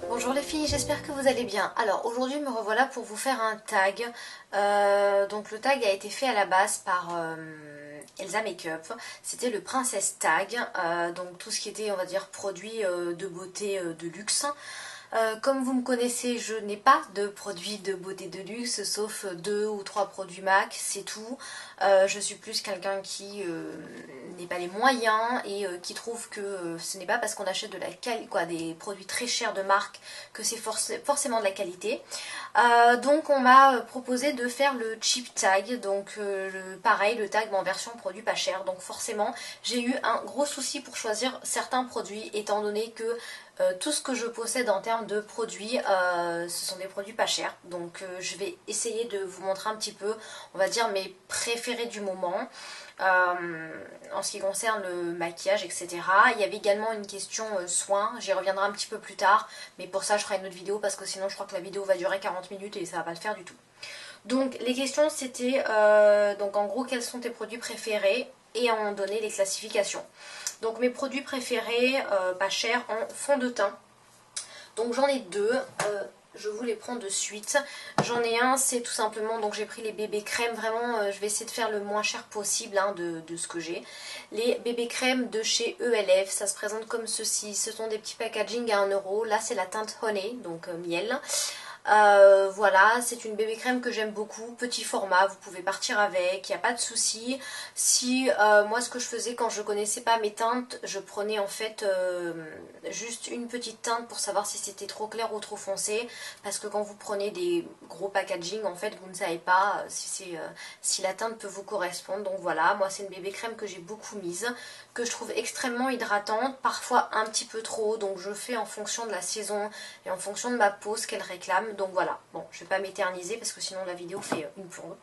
Bonjour les filles, j'espère que vous allez bien. Alors aujourd'hui me revoilà pour vous faire un tag. Donc le tag a été fait à la base par Elsa Makeup. C'était le Princess Tag, donc tout ce qui était on va dire produits de beauté de luxe. Comme vous me connaissez, je n'ai pas de produits de beauté de luxe, sauf 2 ou 3 produits MAC, c'est tout. Je suis plus quelqu'un qui n'est pas les moyens et qui trouve que ce n'est pas parce qu'on achète des produits très chers de marque que c'est forcément de la qualité. Donc on m'a proposé de faire le cheap tag, donc pareil, le tag mais en version produit pas cher. Donc forcément, j'ai eu un gros souci pour choisir certains produits, étant donné que tout ce que je possède en termes de produits, ce sont des produits pas chers. Donc je vais essayer de vous montrer un petit peu, on va dire, mes préférés du moment. En ce qui concerne le maquillage, etc. Il y avait également une question soins, j'y reviendrai un petit peu plus tard, mais pour ça je ferai une autre vidéo parce que sinon je crois que la vidéo va durer 40 minutes et ça va pas le faire du tout. Donc les questions c'était, donc en gros quels sont tes produits préférés et à un moment donné les classifications. Donc mes produits préférés, pas chers, en fond de teint. Donc j'en ai deux. Je vous les prends de suite. J'en ai un, c'est tout simplement, donc j'ai pris les bébés crèmes, vraiment je vais essayer de faire le moins cher possible de ce que j'ai. Les bébés crèmes de chez ELF, ça se présente comme ceci, ce sont des petits packaging à 1 euro. Là c'est la teinte Honey, donc miel. Voilà, c'est une bébé crème que j'aime beaucoup, petit format, vous pouvez partir avec, il n'y a pas de souci. Si moi ce que je faisais quand je connaissais pas mes teintes, je prenais en fait juste une petite teinte pour savoir si c'était trop clair ou trop foncé, parce que quand vous prenez des gros packaging en fait vous ne savez pas si la teinte peut vous correspondre. Donc voilà, moi c'est une bébé crème que j'ai beaucoup mise, que je trouve extrêmement hydratante, parfois un petit peu trop, donc je fais en fonction de la saison et en fonction de ma peau ce qu'elle réclame. Donc voilà, bon je vais pas m'éterniser parce que sinon la vidéo fait une plombe.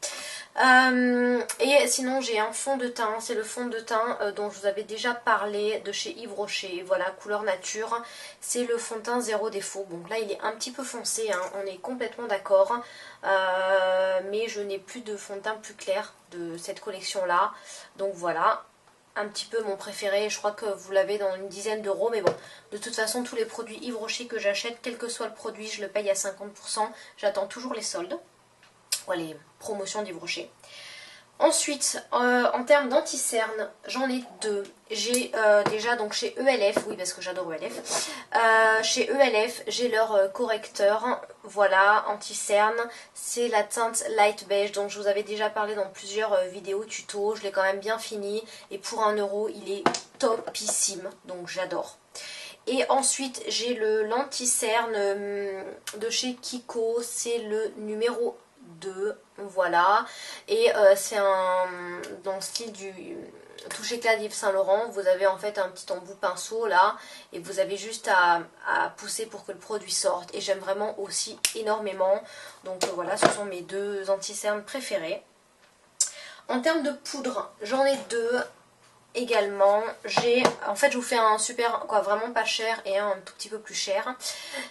Et sinon j'ai un fond de teint, c'est le fond de teint dont je vous avais déjà parlé de chez Yves Rocher, voilà, couleur nature, c'est le fond de teint zéro défaut. Donc là il est un petit peu foncé, hein, on est complètement d'accord, mais je n'ai plus de fond de teint plus clair de cette collection là, donc voilà. Un petit peu mon préféré, je crois que vous l'avez dans une dizaine d'euros, mais bon, de toute façon tous les produits Yves Rocher que j'achète, quel que soit le produit, je le paye à 50%, j'attends toujours les soldes, ou les promotions d'Yves Rocher. Ensuite, en termes d'anti-cerne, j'en ai deux. J'ai déjà donc chez ELF, oui parce que j'adore ELF, chez ELF j'ai leur correcteur, voilà, anti-cerne, c'est la teinte light beige dont je vous avais déjà parlé dans plusieurs vidéos tuto, je l'ai quand même bien fini et pour 1 euro il est topissime, donc j'adore. Et ensuite j'ai l'anti-cerne de chez Kiko, c'est le numéro 2, voilà, et c'est dans le style du touche éclat d'Yves Saint Laurent. Vous avez en fait un petit embout pinceau là et vous avez juste à pousser pour que le produit sorte, et j'aime vraiment aussi énormément. Donc voilà, ce sont mes deux anti-cernes préférés. En termes de poudre, j'en ai deux également. J'ai, en fait je vous fais un super, vraiment pas cher et un tout petit peu plus cher.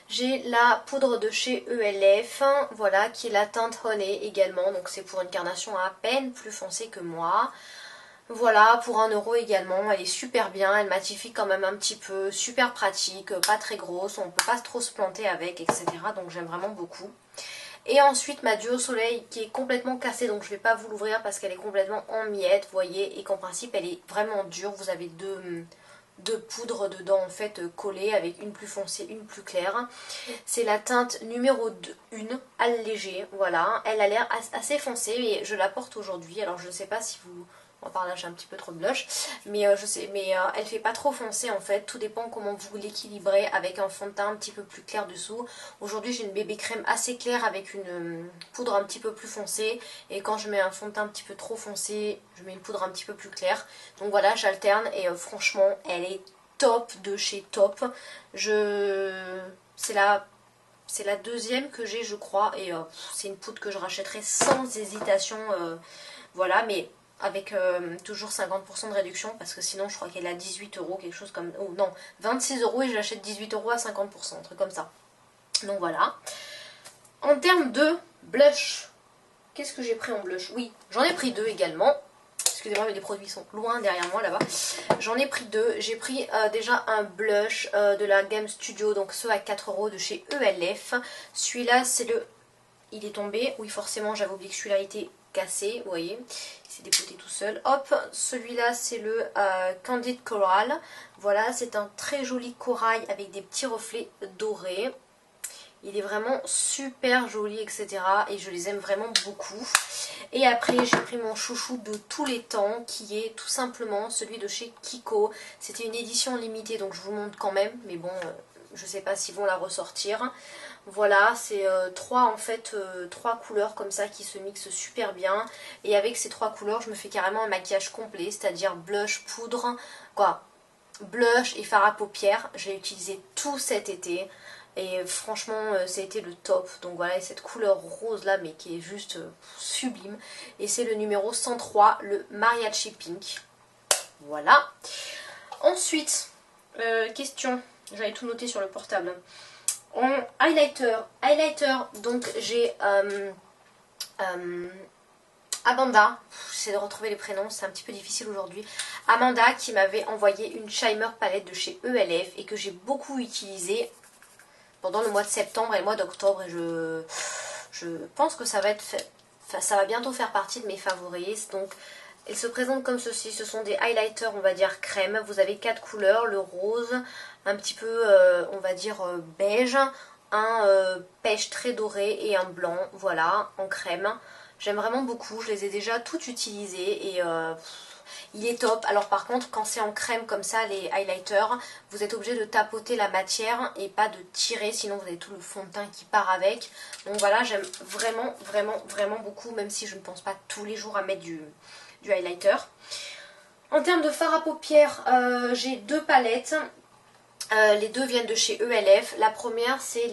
J'ai la poudre de chez ELF, voilà, qui est la teinte Honey également, donc c'est pour une carnation à peine plus foncée que moi. Voilà, pour 1 euro également, elle est super bien, elle matifie quand même un petit peu, super pratique, pas très grosse, on peut pas trop se planter avec, etc. Donc j'aime vraiment beaucoup. Et ensuite ma Duo Soleil qui est complètement cassée, donc je ne vais pas vous l'ouvrir parce qu'elle est complètement en miettes, vous voyez, et qu'en principe elle est vraiment dure. Vous avez deux poudres dedans en fait collées, avec une plus foncée, une plus claire. C'est la teinte numéro 1, allégée, voilà. Elle a l'air assez foncée et je la porte aujourd'hui, alors je ne sais pas si vous... Bon, par là j'ai un petit peu trop de blush, mais je sais, mais elle fait pas trop foncée en fait, tout dépend comment vous l'équilibrez avec un fond de teint un petit peu plus clair dessous. Aujourd'hui j'ai une bébé crème assez claire avec une poudre un petit peu plus foncée, et quand je mets un fond de teint un petit peu trop foncé, je mets une poudre un petit peu plus claire. Donc voilà, j'alterne et franchement elle est top de chez top. C'est la deuxième que j'ai je crois, et c'est une poudre que je rachèterai sans hésitation, voilà, mais avec toujours 50% de réduction, parce que sinon je crois qu'elle est à 18 euros, quelque chose comme... Oh non, 26 euros et je l'achète 18 euros à 50%, un truc comme ça. Donc voilà. En termes de blush, qu'est-ce que j'ai pris en blush? Oui, j'en ai pris deux également. excusez-moi mais les produits sont loin derrière moi là-bas. J'en ai pris deux. J'ai pris déjà un blush de la Game Studio, donc ceux à 4 € de chez ELF. Celui-là c'est le... Il est tombé, oui forcément j'avais oublié que celui-là était cassé, vous voyez, il s'est dépoté tout seul. Hop, celui-là c'est le Candid Coral. Voilà, c'est un très joli corail avec des petits reflets dorés. Il est vraiment super joli, etc. Et je les aime vraiment beaucoup. Et après, j'ai pris mon chouchou de tous les temps, qui est tout simplement celui de chez Kiko. C'était une édition limitée, donc je vous montre quand même. Mais bon, je sais pas s'ils vont la ressortir. Voilà, c'est trois couleurs comme ça qui se mixent super bien. Et avec ces trois couleurs, je me fais carrément un maquillage complet, c'est-à-dire blush, poudre, quoi, blush et fard à paupières. J'ai utilisé tout cet été. Et franchement, ça a été le top. Donc voilà, et cette couleur rose là, mais qui est juste sublime. Et c'est le numéro 103, le Mariachi Pink. Voilà. Ensuite, question. J'avais tout noté sur le portable. En highlighter. Donc j'ai Amanda. J'essaie de retrouver les prénoms, c'est un petit peu difficile aujourd'hui. Amanda qui m'avait envoyé une Shimer palette de chez ELF et que j'ai beaucoup utilisée pendant le mois de septembre et le mois d'octobre, et je pense que ça va être fait, enfin, ça va bientôt faire partie de mes favoris. Donc elle se présente comme ceci, ce sont des highlighters on va dire crème, vous avez 4 couleurs, le rose, un petit peu on va dire beige, un pêche très doré et un blanc, voilà, en crème. J'aime vraiment beaucoup, je les ai déjà toutes utilisées et il est top. Alors par contre, quand c'est en crème comme ça, les highlighters, vous êtes obligé de tapoter la matière et pas de tirer, sinon vous avez tout le fond de teint qui part avec. Donc voilà, j'aime vraiment, vraiment, vraiment beaucoup, même si je ne pense pas tous les jours à mettre du highlighter. En termes de fard à paupières, j'ai deux palettes. Les deux viennent de chez ELF. La première c'est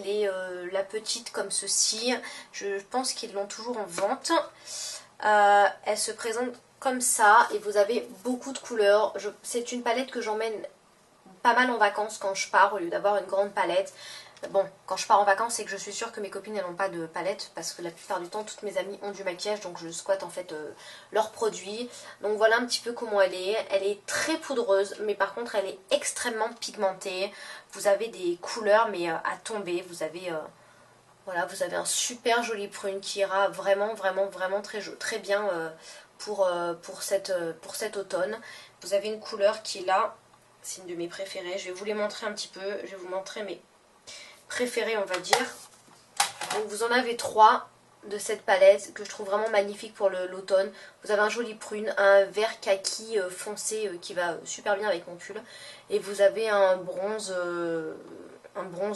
la petite comme ceci. Je pense qu'ils l'ont toujours en vente. Elle se présente comme ça et vous avez beaucoup de couleurs. C'est une palette que j'emmène pas mal en vacances quand je pars au lieu d'avoir une grande palette. Bon, quand je pars en vacances, c'est que je suis sûre que mes copines elles n'ont pas de palette parce que la plupart du temps, toutes mes amies ont du maquillage, donc je squatte en fait leurs produits. Donc voilà un petit peu comment elle est. Elle est très poudreuse, mais par contre elle est extrêmement pigmentée. Vous avez des couleurs mais à tomber. Vous avez voilà, vous avez un super joli prune qui ira vraiment, vraiment, vraiment très bien pour cet automne. Vous avez une couleur qui est là, c'est une de mes préférées. Je vais vous les montrer un petit peu. Je vais vous montrer mes préférés, on va dire. Donc vous en avez trois de cette palette que je trouve vraiment magnifique pour l'automne. Vous avez un joli prune, un vert kaki foncé qui va super bien avec mon pull. Et vous avez un bronze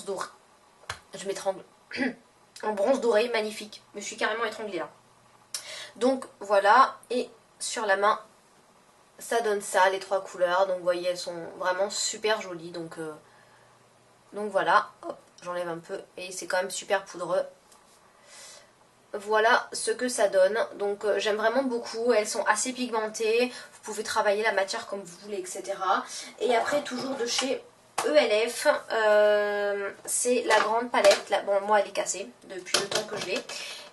doré. Je m'étrangle. Un bronze doré magnifique. Je me suis carrément étranglée là. Donc voilà, et sur la main, ça donne ça, les trois couleurs. Donc vous voyez, elles sont vraiment super jolies. Donc voilà, hop, j'enlève un peu et c'est quand même super poudreux. Voilà ce que ça donne. Donc j'aime vraiment beaucoup, elles sont assez pigmentées. Vous pouvez travailler la matière comme vous voulez, etc. Et après, toujours de chez ELF, c'est la grande palette. Là, bon, moi elle est cassée depuis le temps que je l'ai.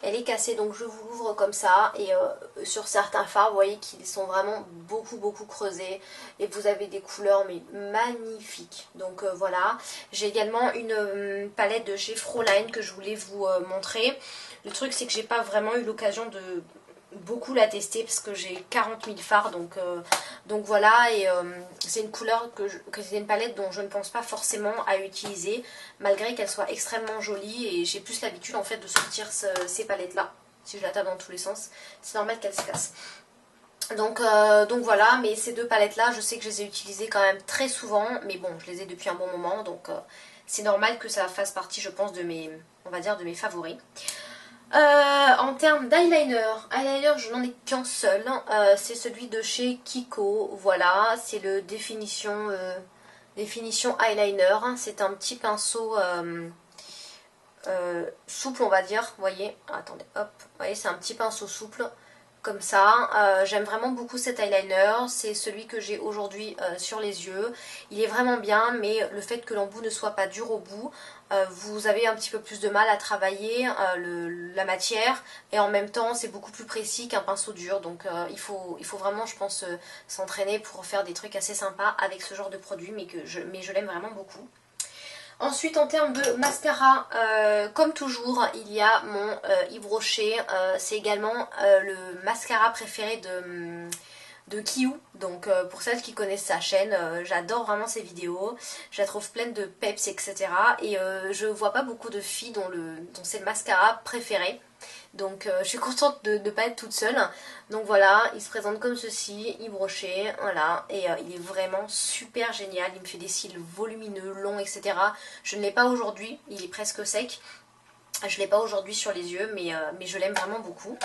Elle est cassée, donc je vous l'ouvre comme ça. Et sur certains fards, vous voyez qu'ils sont vraiment beaucoup creusés. Et vous avez des couleurs mais magnifiques. Donc voilà. J'ai également une palette de chez Fräulein que je voulais vous montrer. Le truc c'est que j'ai pas vraiment eu l'occasion de beaucoup la tester parce que j'ai 40 000 fards, donc voilà. Et c'est une couleur que c'est une palette dont je ne pense pas forcément à utiliser malgré qu'elle soit extrêmement jolie, et j'ai plus l'habitude en fait de sortir ces palettes là. Si je la tape dans tous les sens, c'est normal qu'elle se casse. Donc voilà, mais ces deux palettes là je sais que je les ai utilisées quand même très souvent, mais bon, je les ai depuis un bon moment, donc c'est normal que ça fasse partie, je pense, de mes, on va dire, de mes favoris. En termes d'eyeliner, je n'en ai qu'un seul, c'est celui de chez Kiko, voilà, c'est le définition eyeliner, c'est un petit pinceau souple on va dire, vous voyez, attendez, hop, vous voyez, c'est un petit pinceau souple, comme ça. J'aime vraiment beaucoup cet eyeliner, c'est celui que j'ai aujourd'hui sur les yeux. Il est vraiment bien, mais le fait que l'embout ne soit pas dur au bout, vous avez un petit peu plus de mal à travailler la matière, et en même temps c'est beaucoup plus précis qu'un pinceau dur, donc il faut vraiment, je pense, s'entraîner pour faire des trucs assez sympas avec ce genre de produit, mais je l'aime vraiment beaucoup. Ensuite, en termes de mascara, comme toujours, il y a mon Yves Rocher. C'est également le mascara préféré de Kiyu. Donc pour celles qui connaissent sa chaîne, j'adore vraiment ses vidéos. Je la trouve pleine de peps, etc. Et je vois pas beaucoup de filles dont c'est le mascara préféré. Donc je suis contente de ne pas être toute seule. Donc voilà, il se présente comme ceci, Yves Rocher, voilà. Et il est vraiment super génial, il me fait des cils volumineux, longs, etc. Je ne l'ai pas aujourd'hui, il est presque sec. Je ne l'ai pas aujourd'hui sur les yeux, mais je l'aime vraiment beaucoup.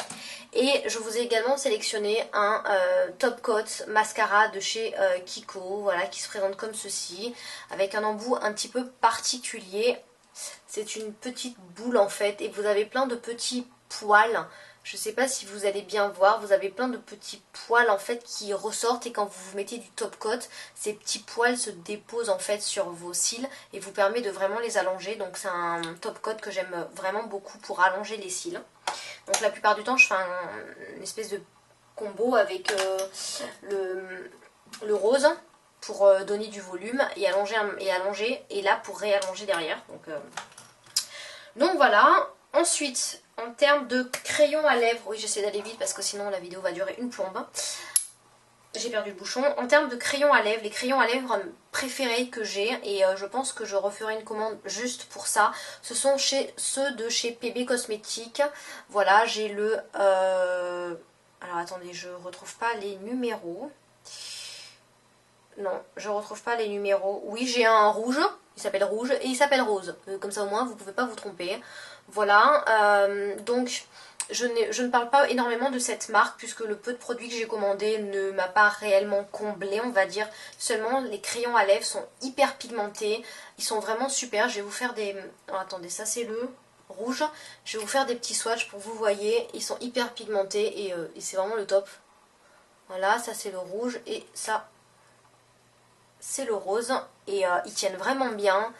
Et je vous ai également sélectionné un Top Coat mascara de chez Kiko, voilà, qui se présente comme ceci, avec un embout un petit peu particulier. C'est une petite boule en fait, et vous avez plein de petits poils. Je sais pas si vous allez bien voir, vous avez plein de petits poils en fait qui ressortent, et quand vous mettez du top coat, ces petits poils se déposent en fait sur vos cils et vous permet de vraiment les allonger. Donc c'est un top coat que j'aime vraiment beaucoup pour allonger les cils. Donc la plupart du temps je fais une espèce de combo avec le rose pour donner du volume et allonger, et là pour réallonger derrière. Donc voilà. Ensuite, en termes de crayon à lèvres, oui j'essaie d'aller vite parce que sinon la vidéo va durer une plombe. J'ai perdu le bouchon. En termes de crayons à lèvres, les crayons à lèvres préférés que j'ai, et je pense que je referai une commande juste pour ça, ce sont ceux de chez PB Cosmétiques. Voilà, j'ai le... alors attendez, je retrouve pas les numéros. Non, je retrouve pas les numéros. Oui, j'ai un rouge, il s'appelle rouge, et il s'appelle rose. Comme ça au moins, vous pouvez pas vous tromper. Voilà, donc je ne parle pas énormément de cette marque, puisque le peu de produits que j'ai commandé ne m'a pas réellement comblé, on va dire. Seulement, les crayons à lèvres sont hyper pigmentés. Ils sont vraiment super. Je vais vous faire des... Oh, attendez, ça c'est le rouge. Je vais vous faire des petits swatchs pour que vous voyez. Ils sont hyper pigmentés, et c'est vraiment le top. Voilà, ça c'est le rouge, et ça... c'est le rose, et ils tiennent vraiment bien,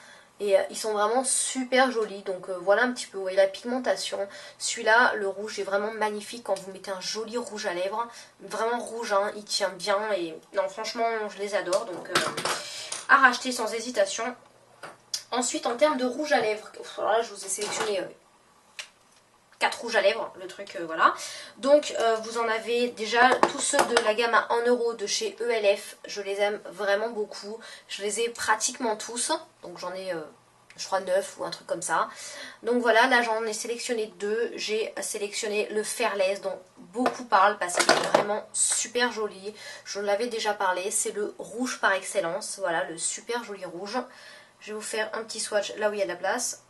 et ils sont vraiment super jolis. Donc voilà un petit peu, vous voyez la pigmentation. Celui-là, le rouge est vraiment magnifique quand vous mettez un joli rouge à lèvres, vraiment rouge, hein, il tient bien, et non franchement je les adore, donc à racheter sans hésitation. Ensuite, en termes de rouge à lèvres, alors là je vous ai sélectionné 4 rouges à lèvres, le truc, voilà. Donc vous en avez déjà tous ceux de la gamme à 1 € de chez ELF, je les aime vraiment beaucoup. Je les ai pratiquement tous, donc j'en ai je crois 9 ou un truc comme ça. Donc voilà, là j'en ai sélectionné 2. J'ai sélectionné le Fairless dont beaucoup parlent parce qu'il est vraiment super joli. Je l'avais déjà parlé, c'est le rouge par excellence, voilà, le super joli rouge. Je vais vous faire un petit swatch là où il y a de la place.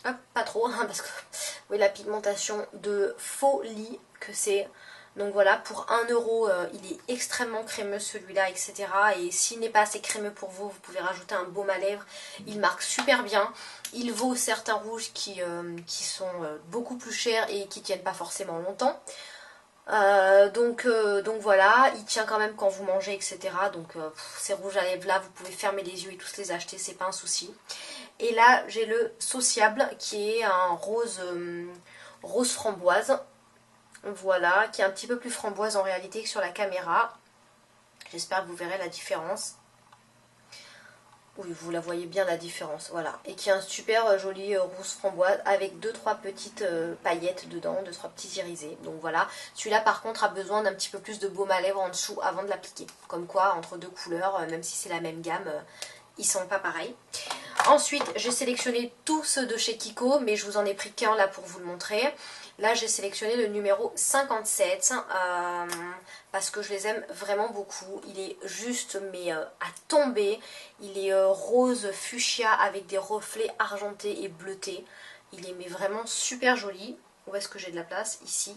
Hop, pas trop, hein, parce que vous voyez la pigmentation de folie que c'est. Donc voilà, pour 1 €, il est extrêmement crémeux celui-là, etc. Et s'il n'est pas assez crémeux pour vous, vous pouvez rajouter un baume à lèvres. Il marque super bien. Il vaut certains rouges qui sont beaucoup plus chers et qui tiennent pas forcément longtemps. Donc voilà, il tient quand même quand vous mangez, etc. Donc ces rouges à lèvres là, vous pouvez fermer les yeux et tous les acheter, c'est pas un souci. Et là j'ai le Sociable qui est un rose, rose framboise. Voilà, qui est un petit peu plus framboise en réalité que sur la caméra. J'espère que vous verrez la différence. Oui, vous la voyez bien la différence, voilà. Et qui est un super joli rose framboise avec 2-3 petites paillettes dedans, 2-3 petits irisés. Donc voilà, celui-là par contre a besoin d'un petit peu plus de baume à lèvres en dessous avant de l'appliquer. Comme quoi, entre deux couleurs, même si c'est la même gamme, ils sont pas pareils. Ensuite, j'ai sélectionné tous ceux de chez Kiko, mais je vous en ai pris qu'un là pour vous le montrer. Là, j'ai sélectionné le numéro 57 parce que je les aime vraiment beaucoup. Il est juste, mais à tomber. Il est rose fuchsia avec des reflets argentés et bleutés. Il est mais vraiment super joli. Où est-ce que j'ai de la place? Ici.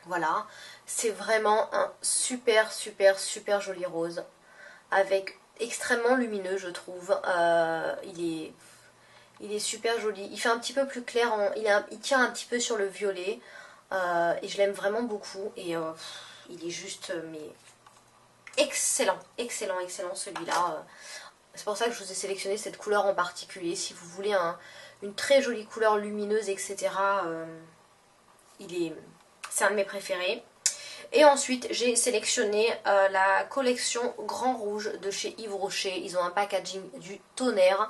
Voilà. C'est vraiment un super, super, super joli rose. Avec extrêmement lumineux, je trouve. Il est super joli. Il fait un petit peu plus clair, il tient un petit peu sur le violet. et je l'aime vraiment beaucoup et il est juste mais excellent, excellent, excellent celui-là. C'est pour ça que je vous ai sélectionné cette couleur en particulier. Si vous voulez une très jolie couleur lumineuse, etc., c'est un de mes préférés. Et ensuite, j'ai sélectionné la collection Grand Rouge de chez Yves Rocher. Ils ont un packaging du tonnerre.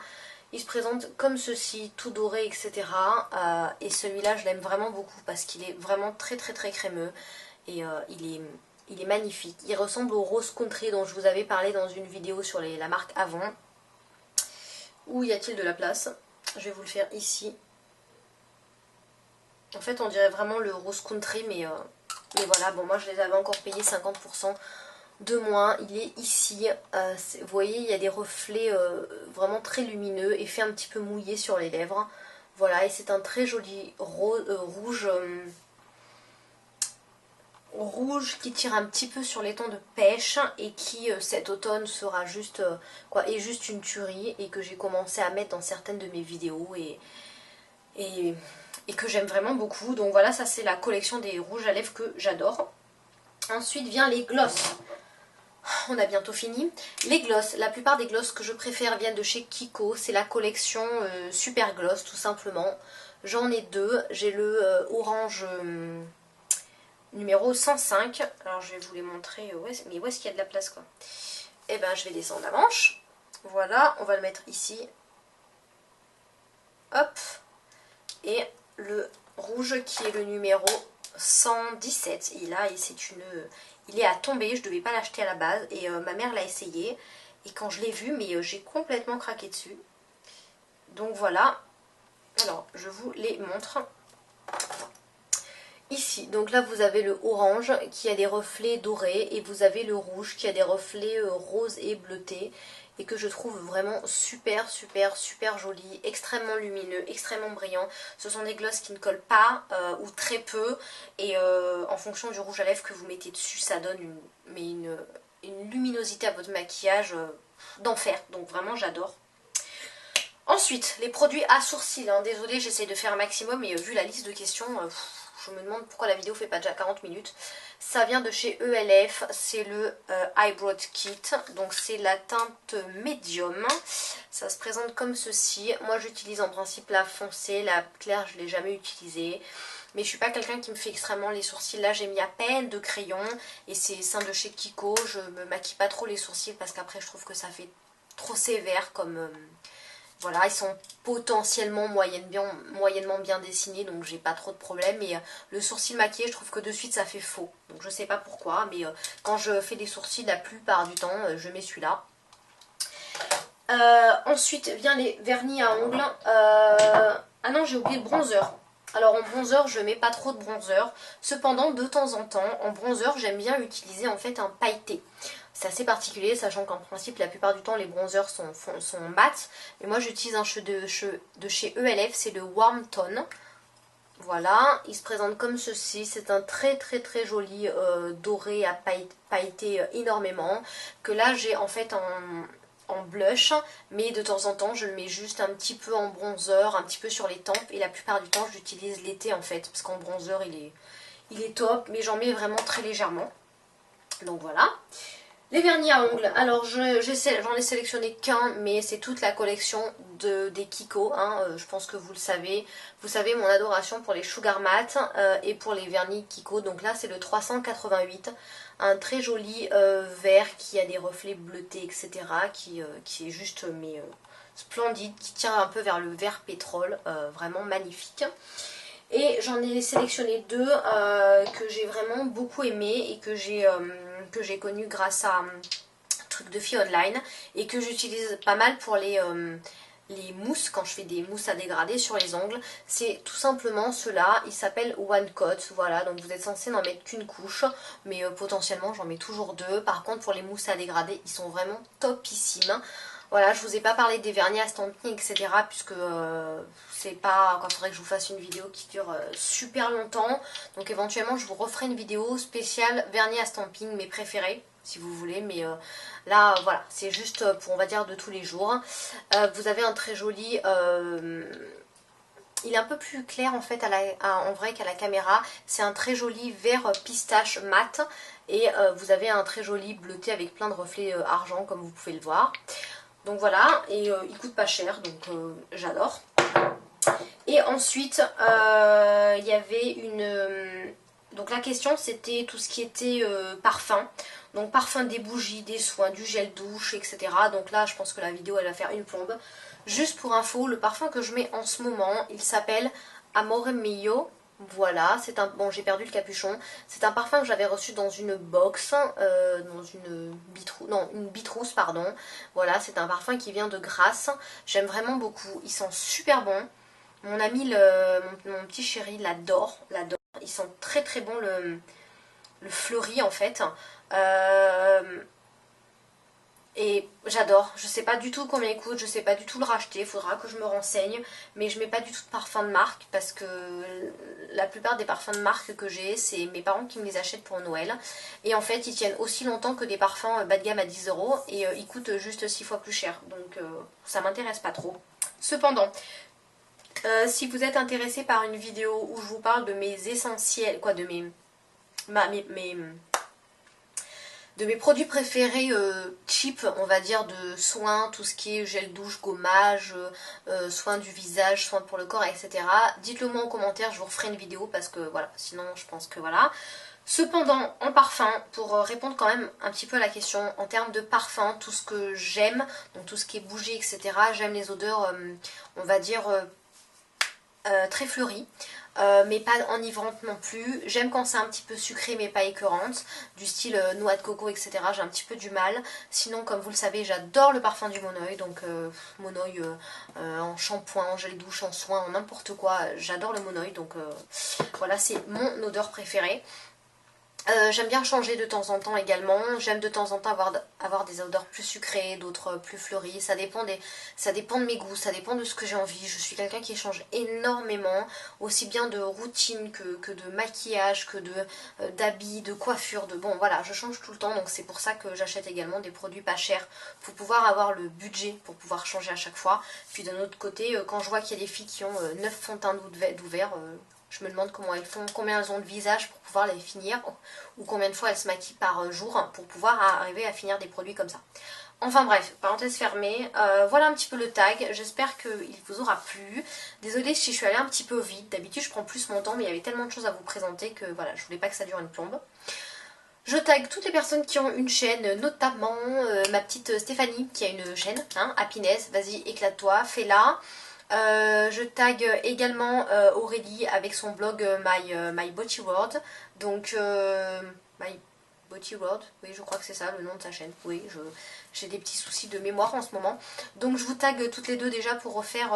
Il se présente comme ceci, tout doré, etc. Et celui-là, je l'aime vraiment beaucoup parce qu'il est vraiment très très très crémeux. Et il est magnifique. Il ressemble au Rose Country dont je vous avais parlé dans une vidéo sur la marque Avon. Où y a-t-il de la place? Je vais vous le faire ici. En fait, on dirait vraiment le Rose Country, mais voilà, bon, moi je les avais encore payés 50% de moins. Il est ici. Vous voyez, il y a des reflets vraiment très lumineux, effet un petit peu mouillé sur les lèvres. Voilà, et c'est un très joli rouge. Rouge qui tire un petit peu sur les tons de pêche et qui cet automne sera juste est juste une tuerie et que j'ai commencé à mettre dans certaines de mes vidéos et que j'aime vraiment beaucoup. Donc voilà, ça c'est la collection des rouges à lèvres que j'adore. Ensuite vient les gloss. On a bientôt fini. Les gloss, la plupart des gloss que je préfère viennent de chez Kiko. C'est la collection Super Gloss tout simplement. J'en ai deux. J'ai le orange numéro 105. Alors je vais vous les montrer. Mais où est-ce qu'il y a de la place quoi? Et ben je vais descendre la manche. Voilà, on va le mettre ici. Hop. Et le rouge qui est le numéro 117. Et là, il est à tomber. Je ne devais pas l'acheter à la base. Et ma mère l'a essayé. Et quand je l'ai vu, mais j'ai complètement craqué dessus. Donc voilà. Alors, je vous les montre. Ici, donc là vous avez le orange qui a des reflets dorés et vous avez le rouge qui a des reflets roses et bleutés et que je trouve vraiment super super super joli, extrêmement lumineux, extrêmement brillant. Ce sont des glosses qui ne collent pas ou très peu et en fonction du rouge à lèvres que vous mettez dessus ça donne une luminosité à votre maquillage d'enfer, donc vraiment j'adore. Ensuite, les produits à sourcils, hein. Désolée j'essaie de faire un maximum mais vu la liste de questions... je me demande pourquoi la vidéo fait pas déjà 40 minutes. Ça vient de chez ELF, c'est le Eyebrow Kit. Donc c'est la teinte médium. Ça se présente comme ceci. Moi j'utilise en principe la foncée, la claire je ne l'ai jamais utilisée. Mais je suis pas quelqu'un qui me fait extrêmement les sourcils. Là j'ai mis à peine de crayon. Et c'est ça de chez Kiko. Je me maquille pas trop les sourcils parce qu'après je trouve que ça fait trop sévère comme... Voilà, ils sont potentiellement moyennement bien dessinés, donc j'ai pas trop de problèmes. Mais le sourcil maquillé, je trouve que de suite ça fait faux. Donc je sais pas pourquoi, mais quand je fais des sourcils, la plupart du temps, je mets celui-là. Ensuite vient les vernis à ongles. Ah non, j'ai oublié le bronzer. Alors en bronzer, je mets pas trop de bronzer. Cependant, de temps en temps, en bronzer, j'aime bien utiliser en fait un pailleté. C'est assez particulier, sachant qu'en principe, la plupart du temps, les bronzers sont mat. Mais moi, j'utilise un cheveu de chez ELF, c'est le Warm Tone. Voilà, il se présente comme ceci. C'est un très très très joli doré à pailleter énormément. Que là, j'ai en fait en blush, mais de temps en temps je le mets juste un petit peu en bronzer, un petit peu sur les tempes, et la plupart du temps j'utilise l'été en fait, parce qu'en bronzer il est top, mais j'en mets vraiment très légèrement. Donc voilà. Les vernis à ongles, alors j'en ai sélectionné qu'un, mais c'est toute la collection des Kiko, hein, je pense que vous le savez. Vous savez mon adoration pour les Sugar Matte et pour les vernis Kiko, donc là c'est le 388, un très joli vert qui a des reflets bleutés, etc., qui est juste splendide, qui tire un peu vers le vert pétrole, vraiment magnifique. Et j'en ai sélectionné deux que j'ai vraiment beaucoup aimé et que j'ai connu grâce à un truc de filles online et que j'utilise pas mal pour les mousses, quand je fais des mousses à dégrader sur les ongles. C'est tout simplement ceux-là, il s'appelle One Coat, voilà, donc vous êtes censé n'en mettre qu'une couche, mais potentiellement j'en mets toujours deux. Par contre pour les mousses à dégrader, ils sont vraiment topissimes. Voilà, je vous ai pas parlé des vernis à stamping, etc. puisque c'est pas... il faudrait que je vous fasse une vidéo qui dure super longtemps. Donc éventuellement je vous referai une vidéo spéciale vernis à stamping, mes préférés, si vous voulez. Mais là, voilà, c'est juste pour, on va dire, de tous les jours. Vous avez un très joli il est un peu plus clair en fait en vrai qu'à la caméra. C'est un très joli vert pistache mat et vous avez un très joli bleuté avec plein de reflets argent comme vous pouvez le voir. Donc voilà, et il coûte pas cher, donc j'adore. Et ensuite, il y avait une... donc la question c'était tout ce qui était parfum. Donc parfum, des bougies, des soins, du gel douche, etc. Donc là je pense que la vidéo elle va faire une plombe. Juste pour info, le parfum que je mets en ce moment, il s'appelle Amore Mio. Voilà, c'est un... Bon, j'ai perdu le capuchon. C'est un parfum que j'avais reçu dans une box, dans une bitrousse, non, une bitrousse, pardon. Voilà, c'est un parfum qui vient de Grasse. J'aime vraiment beaucoup. Il sent super bon. Mon ami, mon petit chéri, l'adore, l'adore. Il sent très très bon le fleuri en fait. Euh, et j'adore. Je sais pas du tout combien il coûte, je sais pas du tout le racheter, il faudra que je me renseigne. Mais je mets pas du tout de parfum de marque parce que la plupart des parfums de marque que j'ai, c'est mes parents qui me les achètent pour Noël. Et en fait, ils tiennent aussi longtemps que des parfums bas de gamme à 10 euros et ils coûtent juste 6 fois plus cher. Donc ça m'intéresse pas trop. Cependant, si vous êtes intéressé par une vidéo où je vous parle de mes essentiels, quoi, de mes produits préférés cheap, on va dire, de soins, tout ce qui est gel douche, gommage, soins du visage, soins pour le corps, etc. Dites-le moi en commentaire, je vous referai une vidéo parce que voilà, sinon je pense que voilà. Cependant, en parfum, pour répondre quand même un petit peu à la question, en termes de parfum, tout ce que j'aime, donc tout ce qui est bougie, etc., j'aime les odeurs, on va dire, très fleuries. Mais pas enivrantes non plus. J'aime quand c'est un petit peu sucré mais pas écœurante, du style noix de coco, etc. J'ai un petit peu du mal. Sinon, comme vous le savez, j'adore le parfum du Monoi, donc Monoi en shampoing, en gel douche, en soin, en n'importe quoi. J'adore le Monoi, donc voilà, c'est mon odeur préférée. J'aime bien changer de temps en temps également. J'aime de temps en temps avoir des odeurs plus sucrées, d'autres plus fleuries. Ça dépend de mes goûts, ça dépend de ce que j'ai envie. Je suis quelqu'un qui change énormément, aussi bien de routine que de maquillage, que d'habits, de coiffure, de bon voilà, je change tout le temps. Donc c'est pour ça que j'achète également des produits pas chers pour pouvoir avoir le budget pour pouvoir changer à chaque fois. Puis d'un autre côté, quand je vois qu'il y a des filles qui ont 9 fonds de teint d'ouvert, je me demande comment elles font, combien elles ont de visage pour pouvoir les finir, ou combien de fois elles se maquillent par jour pour pouvoir arriver à finir des produits comme ça. Enfin bref, parenthèse fermée, voilà un petit peu le tag, j'espère qu'il vous aura plu. Désolée si je suis allée un petit peu vite, d'habitude je prends plus mon temps, mais il y avait tellement de choses à vous présenter que voilà, je voulais pas que ça dure une plombe. Je tag toutes les personnes qui ont une chaîne, notamment ma petite Stéphanie qui a une chaîne, hein, Happiness, vas-y éclate-toi, fais-la. Je tag également Aurélie avec son blog My Body World. Donc My Body World, oui je crois que c'est ça le nom de sa chaîne. Oui, j'ai des petits soucis de mémoire en ce moment. Donc je vous tag toutes les deux déjà pour refaire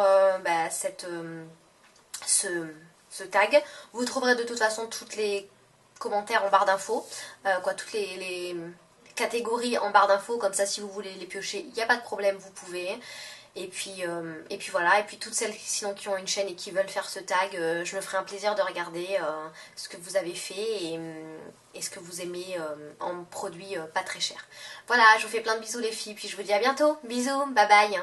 ce tag. Vous trouverez de toute façon toutes les commentaires en barre d'infos, toutes les catégories en barre d'infos, comme ça si vous voulez les piocher, il n'y a pas de problème, vous pouvez. Et puis voilà, et puis toutes celles sinon qui ont une chaîne et qui veulent faire ce tag, je me ferai un plaisir de regarder ce que vous avez fait et ce que vous aimez en produits pas très chers. Voilà, je vous fais plein de bisous les filles, puis je vous dis à bientôt, bisous, bye bye.